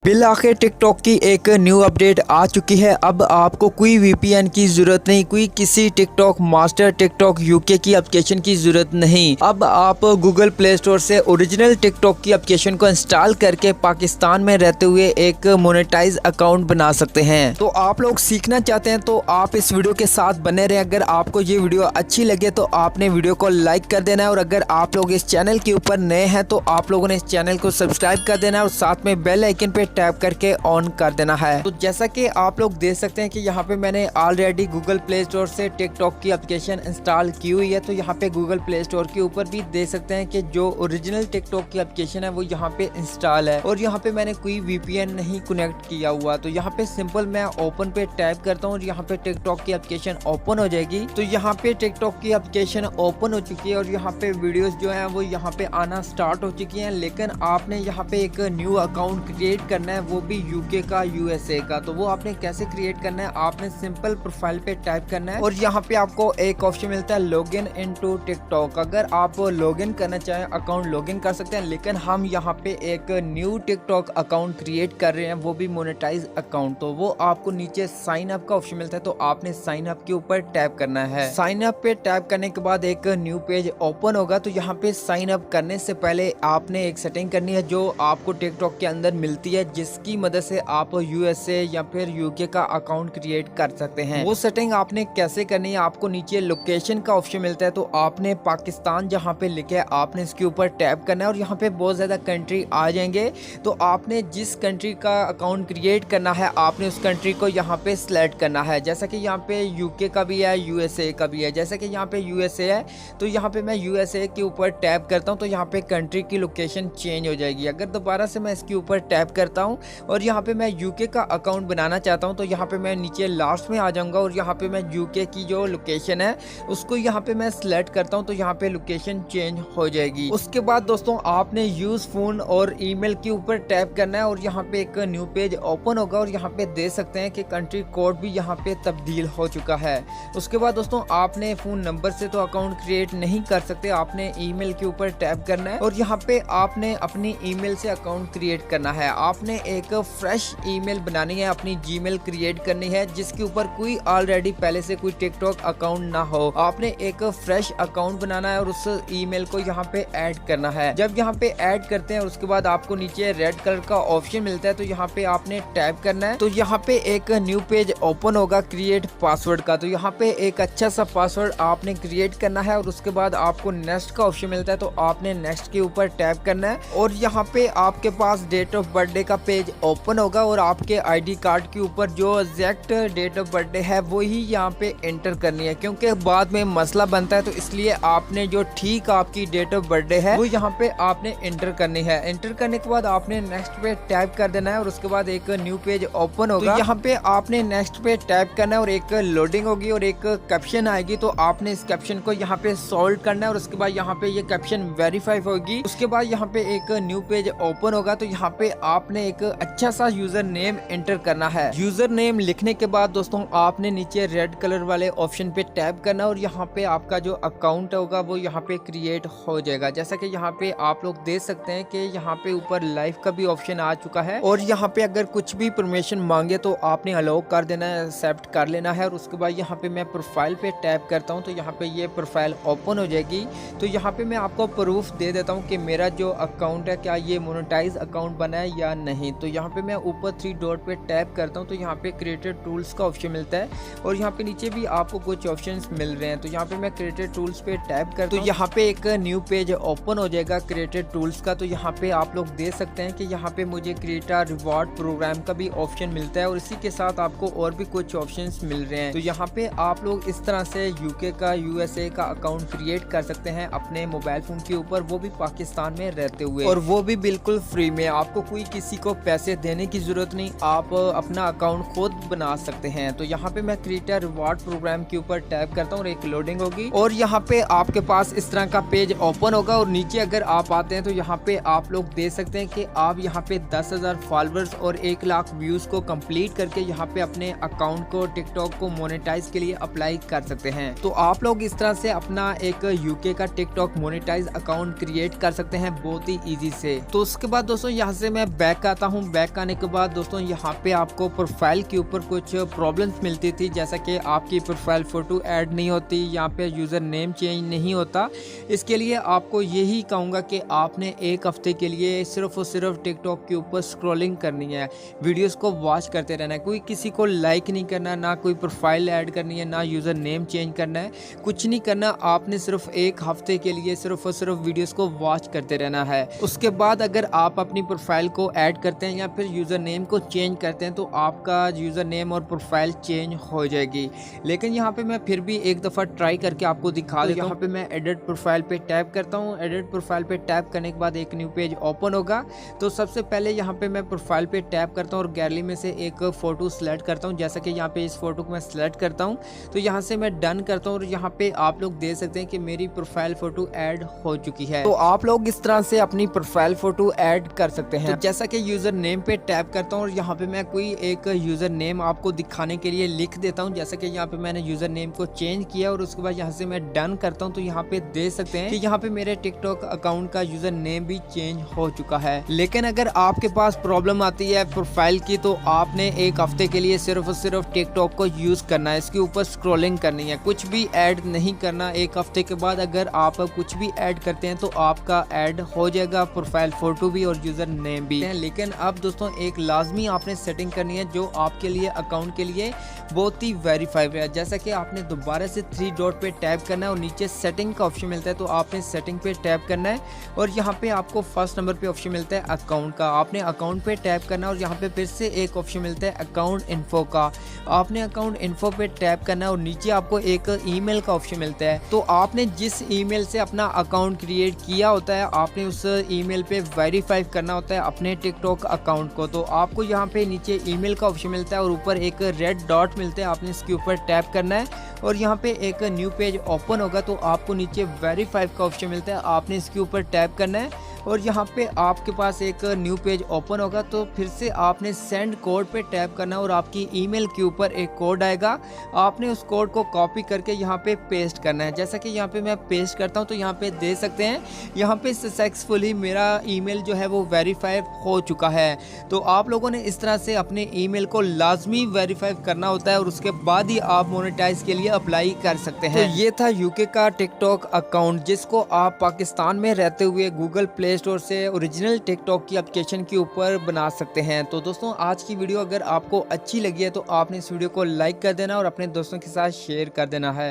Bill आखिर TikTok की एक न्यू अपडेट आ चुकी है। अब आपको कोई वीपीएन की जरूरत नहीं, कोई किसी टिकटॉक मास्टर टिकटॉक यूके की एप्लीकेशन की जरूरत नहीं। अब आप गूगल प्ले स्टोर से ओरिजिनल टिकटॉक की एप्लीकेशन को इंस्टॉल करके पाकिस्तान में रहते हुए एक मोनेटाइज अकाउंट बना सकते हैं। तो आप लोग सीखना चाहते हैं तो आप इस वीडियो के साथ बने रहे। अगर आपको ये वीडियो अच्छी लगे तो आपने वीडियो को लाइक कर देना है, और अगर आप लोग इस चैनल के ऊपर नए हैं तो आप लोगों ने इस चैनल को सब्सक्राइब कर देना है और साथ में बेल आइकन पे टैप करके ऑन कर देना है। तो जैसा कि आप लोग देख सकते हैं कि यहाँ पे मैंने ऑलरेडी गूगल प्ले स्टोर से टिकटॉक की एप्लीकेशन इंस्टॉल की हुई है। तो यहाँ पे गूगल प्ले स्टोर के ऊपर भी देख सकते हैं कि जो ओरिजिनल टिकटॉक की एप्लीकेशन है वो यहाँ पे इंस्टॉल है, और यहाँ पे मैंने कोई वीपीएन नहीं कनेक्ट किया हुआ। तो यहाँ पे सिंपल मैं ओपन पे टैप करता हूँ और यहाँ पे टिकटॉक की एप्लीकेशन ओपन हो जाएगी। तो यहाँ पे टिकटॉक की एप्लीकेशन ओपन हो चुकी है और यहाँ पे वीडियोस जो है वो यहाँ पे आना स्टार्ट हो चुकी हैं। लेकिन आपने यहाँ पे एक न्यू अकाउंट क्रिएट करना है, वो भी यूके का, यूएसए का। तो वो आपने कैसे क्रिएट करना है, आपने सिंपल प्रोफाइल पे टाइप करना है और यहाँ पे आपको एक ऑप्शन मिलता है लॉगिन इनटू टिकटॉक। अगर आप लॉगिन करना चाहें अकाउंट लॉगिन कर सकते हैं, लेकिन हम यहाँ पे एक न्यू टिकटॉक अकाउंट क्रिएट कर रहे हैं, वो भी मोनेटाइज अकाउंट। तो वो आपको नीचे साइन अप का ऑप्शन मिलता है, तो आपने साइन अप के ऊपर टैप करना है। साइन अप पे टैप करने के बाद एक न्यू पेज ओपन होगा। तो यहाँ पे साइन अप करने से पहले आपने एक सेटिंग करनी है जो आपको टिकटॉक के अंदर मिलती है, जिसकी मदद से आप यूएसए या फिर यूके का अकाउंट क्रिएट कर सकते हैं। वो सेटिंग आपने कैसे करनी है, आपको नीचे लोकेशन का ऑप्शन मिलता है, तो आपने पाकिस्तान जहाँ पे लिखे है आपने इसके ऊपर टैप करना है और यहाँ पे बहुत ज्यादा कंट्री आ जाएंगे। तो आपने जिस कंट्री का अकाउंट क्रिएट करना है आपने उस कंट्री को यहाँ पे सिलेक्ट करना है। जैसा कि यहाँ पे यूके का भी है, यूएसए का भी है। जैसा कि यहाँ पे यूएसए है तो यहाँ पे मैं यूएसए के ऊपर टैप करता हूँ तो यहाँ पे कंट्री की लोकेशन चेंज हो जाएगी। अगर दोबारा से मैं इसके ऊपर टैप करता हूँ और यहाँ पे मैं यूके का अकाउंट बनाना चाहता हूँ तो यहाँ पे मैं नीचे लास्ट में आ जाऊंगा और यहाँ पे मैं यूके की जो लोकेशन है उसको यहाँ पे मैं सिलेक्ट करता हूँ तो यहाँ पे लोकेशन चेंज हो जाएगी। उसके बाद दोस्तों आपने यूज फोन और ईमेल के ऊपर टैप करना है और यहाँ पे एक न्यू पेज ओपन होगा और यहाँ पे देख सकते हैं कि कंट्री कोड भी यहाँ पे तब्दील हो चुका है। उसके बाद दोस्तों आपने फोन नंबर से तो अकाउंट क्रिएट नहीं कर सकते, आपने ईमेल के ऊपर टैप करना है और यहाँ पे आपने अपनी ईमेल से अकाउंट क्रिएट करना है। आपने एक फ्रेश ईमेल बनानी है, अपनी जीमेल क्रिएट करनी है जिसके ऊपर कोई ऑलरेडी पहले से कोई टिकटॉक अकाउंट ना हो। आपने एक फ्रेश अकाउंट बनाना है और उस ईमेल को यहाँ पे ऐड करना है। जब यहाँ पे ऐड करते हैं उसके बाद आपको नीचे रेड कलर का ऑप्शन मिलता है, तो यहाँ पे आपने टैप करना है। तो यहाँ पे एक न्यू पेज ओपन होगा क्रिएट पासवर्ड का। तो यहाँ पे एक अच्छा सा पासवर्ड आपने क्रिएट करना है और उसके बाद आपको नेक्स्ट का ऑप्शन मिलता है, तो आपने नेक्स्ट के ऊपर टैप करना है और यहाँ पे आपके पास डेट ऑफ बर्थडे का पेज ओपन होगा और आपके आईडी कार्ड के ऊपर जो एग्जैक्ट डेट ऑफ बर्थडे है वो ही यहाँ पे एंटर करनी है, क्योंकि बाद में मसला बनता है। तो इसलिए आपने जो ठीक आपकी डेट ऑफ बर्थडे है वो यहाँ पे आपने एंटर करनी है। एंटर करने के बाद आपने नेक्स्ट पे टैप कर देना है और उसके बाद एक न्यू पेज ओपन होगा। तो यहाँ पे आपने नेक्स्ट पे टैप करना है और एक लोडिंग होगी और एक कैप्शन आएगी। तो आपने इस कैप्शन को यहाँ पे सॉल्व करना है और उसके बाद यहाँ पे ये कैप्शन वेरीफाई होगी। उसके बाद यहाँ पे एक न्यू पेज ओपन होगा। तो यहाँ पे आपने एक अच्छा सा यूजर नेम एंटर करना है। यूजर नेम लिखने के बाद दोस्तों आपने नीचे रेड कलर वाले ऑप्शन पे टैप करना और यहाँ पे आपका जो अकाउंट होगा वो यहाँ पे क्रिएट हो जाएगा। जैसा कि यहाँ पे आप लोग देख सकते हैं कि यहाँ पे ऊपर लाइव का भी ऑप्शन आ चुका है और यहाँ पे अगर कुछ भी परमिशन मांगे तो आपने अलाउ कर देना है, एक्सेप्ट कर लेना है। और उसके बाद यहाँ पे मैं प्रोफाइल पे टैप करता हूँ तो यहाँ पे ये प्रोफाइल ओपन हो जाएगी। तो यहाँ पे मैं आपको प्रूफ दे देता हूँ कि मेरा जो अकाउंट है क्या ये मोनेटाइज अकाउंट बना है या नहीं। तो यहाँ पे मैं ऊपर 3 डॉट पे टैप करता हूँ तो यहाँ पे क्रिएटेड टूल्स का ऑप्शन मिलता है और यहाँ पे नीचे भी आपको कुछ ऑप्शंस मिल रहे हैं। तो यहाँ पे मैं क्रिएटेड टूल्स पे टैप करता हूँ तो यहाँ पे एक न्यू पेज ओपन हो जाएगा क्रिएटेड टूल्स का। तो यहाँ पे आप लोग देख सकते हैं कि यहाँ पे मुझे क्रिएटर रिवॉर्ड प्रोग्राम का भी ऑप्शन मिलता है और इसी के साथ आपको और भी कुछ ऑप्शंस मिल रहे हैं। तो यहाँ पे आप लोग इस तरह से यूके का, यूएसए का अकाउंट क्रिएट कर सकते हैं अपने मोबाइल फोन के ऊपर, वो भी पाकिस्तान में रहते हुए, और वो भी बिल्कुल फ्री में। आपको कोई किसी को पैसे देने की जरूरत नहीं, आप अपना अकाउंट खुद बना सकते हैं। तो यहाँ पे मैं क्रिएटर रिवॉर्ड प्रोग्राम के ऊपर टैप करता हूँ और एक लोडिंग होगी और यहाँ पे आपके पास इस तरह का पेज ओपन होगा और नीचे अगर आप आते हैं तो यहाँ पे आप लोग देख सकते हैं कि आप यहाँ पे 10,000 फॉलोअर्स और 1 लाख व्यूज को कंप्लीट करके यहाँ पे अपने अकाउंट को, टिकटॉक को मोनेटाइज के लिए अप्लाई कर सकते हैं। तो आप लोग इस तरह से अपना एक यूके का टिकटॉक मोनेटाइज अकाउंट क्रिएट कर सकते हैं बहुत ही ईजी से। तो उसके बाद दोस्तों यहाँ से मैं बैक आता हूँ। बैक आने के बाद दोस्तों यहाँ पे आपको प्रोफाइल के ऊपर कुछ प्रॉब्लम्स मिलती थी, जैसा कि आपकी प्रोफाइल फ़ोटो ऐड नहीं होती, यहाँ पे यूज़र नेम चेंज नहीं होता। इसके लिए आपको यही कहूँगा कि आपने एक हफ्ते के लिए सिर्फ और सिर्फ टिकटॉक के ऊपर स्क्रॉलिंग करनी है, वीडियोस को वॉच करते रहना है। कोई किसी को लाइक नहीं करना, ना कोई प्रोफाइल ऐड करनी है, ना यूज़र नेम चेंज करना है, कुछ नहीं करना। आपने सिर्फ एक हफ्ते के लिए सिर्फ और सिर्फ वीडियोस को वॉच करते रहना है। उसके बाद अगर आप अपनी प्रोफाइल को ऐड करते हैं या फिर यूज़र नेम को चेंज करते हैं तो आपका यूज़र नेम और प्रोफाइल चेंज हो जाएगी। लेकिन यहाँ पे मैं फिर भी एक दफ़ा ट्राई करके आपको दिखा देता हूँ। यहाँ पे मैं एडिट प्रोफाइल पे टैप करता हूँ। एडिट प्रोफाइल पे टैप करने के बाद एक न्यू पेज ओपन होगा। तो सबसे पहले यहाँ पे मैं प्रोफाइल पे टैप करता हूँ और गैलरी में से एक फ़ोटो सेलेक्ट करता हूँ। जैसा कि यहाँ पे इस फोटो को मैं सेलेक्ट करता हूँ, तो यहाँ से मैं डन करता हूँ और यहाँ पे आप लोग देख सकते हैं कि मेरी प्रोफाइल फ़ोटो ऐड हो चुकी है। तो आप लोग इस तरह से अपनी प्रोफाइल फ़ोटो ऐड कर सकते हैं। तो जैसा कि यूज़र नेम पे टैप करता हूँ और यहाँ पे मैं कोई एक यूज़र नेम आपको दिखाने के लिए लिख देता हूँ। जैसा कि यहाँ पे मैंने यूज़र नेम को चेंज किया और उसके बाद यहाँ से मैं डन करता हूँ। तो यहाँ पे देख सकते हैं कि यहाँ पे मेरे टिकटॉक अकाउंट का यूज़र नेम भी चेंज हो चुका है। लेकिन अगर आपके पास प्रॉब्लम आती है प्रोफाइल की, तो आपने एक हफ्ते के लिए सिर्फ और सिर्फ टिकटॉक को यूज़ करना है, इसके ऊपर स्क्रॉलिंग करनी है, कुछ भी ऐड नहीं करना। एक हफ्ते के बाद अगर आप कुछ भी ऐड करते हैं तो आपका ऐड हो जाएगा, प्रोफाइल फ़ोटो भी और यूज़र नेम भी। लेकिन अब दोस्तों एक लाजमी आपने सेटिंग करनी है जो आपके लिए अकाउंट के लिए बहुत ही वेरीफाइड है। जैसा कि आपने दोबारा से 3 डॉट पे टैप करना है और नीचे सेटिंग का ऑप्शन मिलता है, तो आपने सेटिंग पे टैप करना है और यहाँ पे आपको फर्स्ट नंबर पे ऑप्शन मिलता है अकाउंट का। आपने अकाउंट पे टैप करना है और यहाँ पे फिर से एक ऑप्शन मिलता है अकाउंट इन्फो का। आपने अकाउंट इन्फो पे टैप करना है और नीचे आपको एक ईमेल का ऑप्शन मिलता है। तो आपने जिस ईमेल से अपना अकाउंट क्रिएट किया होता है, आपने उस ईमेल पे वेरीफाई करना होता है अपने टिकटॉक अकाउंट को। तो आपको यहाँ पे नीचे ईमेल का ऑप्शन मिलता है और ऊपर एक रेड डॉट मिलता है, आपने इसके ऊपर टैप करना है और यहाँ पे एक न्यू पेज ओपन होगा। तो आपको नीचे वेरीफाई का ऑप्शन मिलता है, आपने इसके ऊपर टैप करना है और यहाँ पे आपके पास एक न्यू पेज ओपन होगा। तो फिर से आपने सेंड कोड पे टैप करना है और आपकी ईमेल के ऊपर एक कोड आएगा, आपने उस कोड को कॉपी करके यहाँ पे पेस्ट करना है। जैसा कि यहाँ पे मैं पेस्ट करता हूँ तो यहाँ पे देख सकते हैं यहाँ पे सक्सेसफुली मेरा ईमेल जो है वो वेरीफाई हो चुका है। तो आप लोगों ने इस तरह से अपने ईमेल को लाजमी वेरीफाई करना होता है और उसके बाद ही आप मोनेटाइज के लिए अप्लाई कर सकते हैं। तो ये था यूके का टिकटॉक अकाउंट, जिसको आप पाकिस्तान में रहते हुए गूगल प्ले स्टोर से ओरिजिनल टिकटॉक की एप्लीकेशन के ऊपर बना सकते हैं। तो दोस्तों आज की वीडियो अगर आपको अच्छी लगी है तो आपने इस वीडियो को लाइक कर देना और अपने दोस्तों के साथ शेयर कर देना है।